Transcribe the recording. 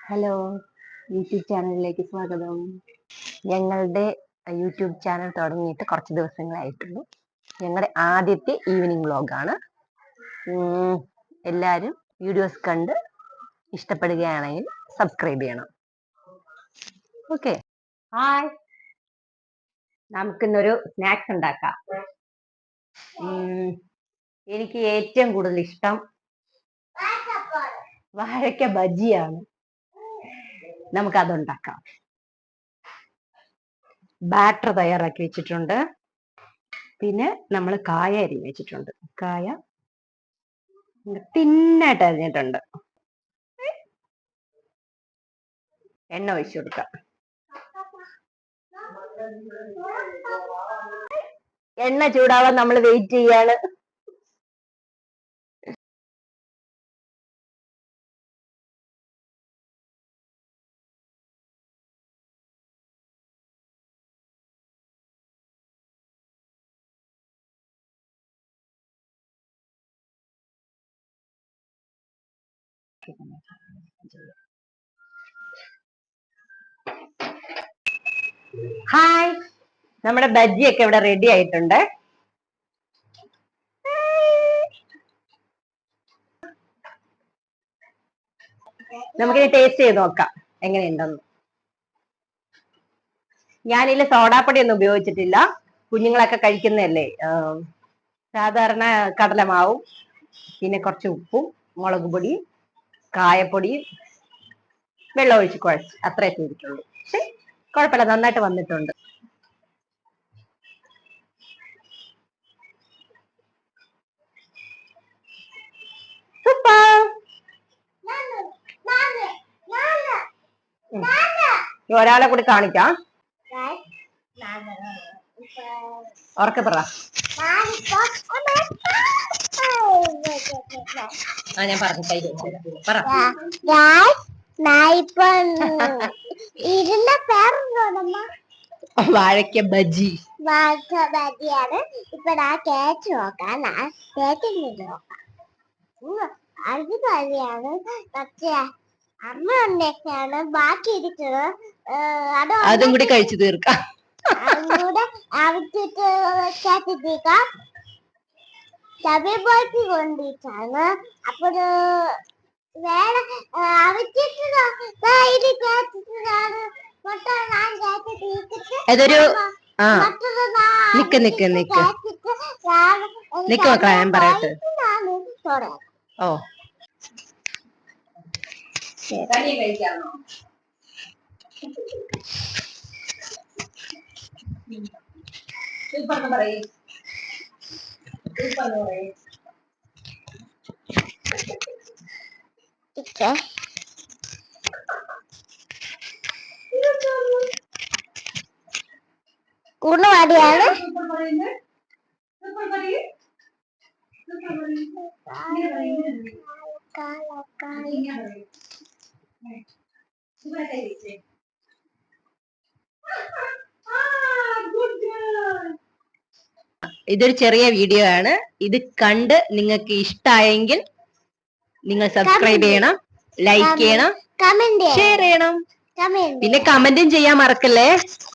Hello, YouTube ചാനലിലേക്ക് സ്വാഗതം. ഞങ്ങളുടെ യൂട്യൂബ് ചാനൽ തുടങ്ങിയിട്ട് കുറച്ച് ദിവസങ്ങളായിട്ടുള്ളൂ. ഞങ്ങളുടെ ആദ്യത്തെ ഈവനിങ് വ്ലോഗാണ്. എല്ലാവരും വീഡിയോസ് കണ്ട് ഇഷ്ടപ്പെടുകയാണെങ്കിൽ സബ്സ്ക്രൈബ് ചെയ്യണം. Okay, hi. നമുക്കിന്നൊരു സ്നാക്സ് ഉണ്ടാക്കാം. എനിക്ക് ഏറ്റവും കൂടുതൽ ഇഷ്ടം വാഴയ്ക്ക ബജിയാണ്. നമുക്കതുണ്ടാക്കാം. ബാറ്റർ തയ്യാറാക്കി വെച്ചിട്ടുണ്ട്. പിന്നെ നമ്മൾ കായ അരിഞ്ഞ് വെച്ചിട്ടുണ്ട്. കായ തിന്നായിട്ട് അരിഞ്ഞിട്ടുണ്ട്. എണ്ണ ഒഴിച്ചു കൊടുക്കാം. എണ്ണ ചൂടാവാൻ നമ്മൾ വെയിറ്റ് ചെയ്യാണ്. ഹായ്, നമ്മുടെ ബജ്ജിയൊക്കെ ഇവിടെ റെഡി ആയിട്ടുണ്ട്. നമുക്കിനി ടേസ്റ്റ് ചെയ്ത് നോക്കാം എങ്ങനെയുണ്ടെന്ന്. ഞാനിതിൽ സോഡാപ്പൊടി ഒന്നും ഉപയോഗിച്ചിട്ടില്ല. കുഞ്ഞുങ്ങളൊക്കെ കഴിക്കുന്നതല്ലേ. സാധാരണ കടലമാവും പിന്നെ കുറച്ച് ഉപ്പും മുളക് പൊടിയും കായപ്പൊടിയും വെള്ളം ഒഴിച്ച് കുഴച്ച് അത്രേ ചെയ്തിട്ടുള്ളൂ. പക്ഷെ കുഴപ്പമില്ല, നന്നായിട്ട് വന്നിട്ടുണ്ട്. ഒരാളെ കൂടി കാണിക്കാം. ഉറക്കെ പറ. ഞാൻ പറഞ്ഞു പറ. വാഴയ്ക്ക ബജി. ബജിയാണ്. ഇപ്പൊ ഞാൻ കേക്ക് നോക്കാം. അടിപൊളിയാണ്. പക്ഷേ അമ്മ ഉണ്ടാക്കിയാണ് ബാക്കി ഇരിക്കുന്നത്. അതും കൂടി കഴിച്ചു തീർക്കാം. അതുകൂടെ അവിച്ചിട്ട് കേട്ടിട്ടേക്കാം. തവിപോറ്റി കൊണ്ടിട്ടാണ്. അപ്പോൾ വേറെ അവിച്ചിട്ട് അതൊരു നിക്ക് മക്കളെ, ഞാൻ പറയട്ടെ. ഓ, കഴിക്കാമോ? പറയേ. കുണുവാടിയാണ്. ഇതൊരു ചെറിയ വീഡിയോ ആണ്. ഇത് കണ്ട് നിങ്ങൾക്ക് ഇഷ്ടമായെങ്കിൽ നിങ്ങൾ സബ്സ്ക്രൈബ് ചെയ്യണം, ലൈക്ക് ചെയ്യണം, ഷെയർ ചെയ്യണം. പിന്നെ കമന്റും ചെയ്യാൻ മറക്കല്ലേ.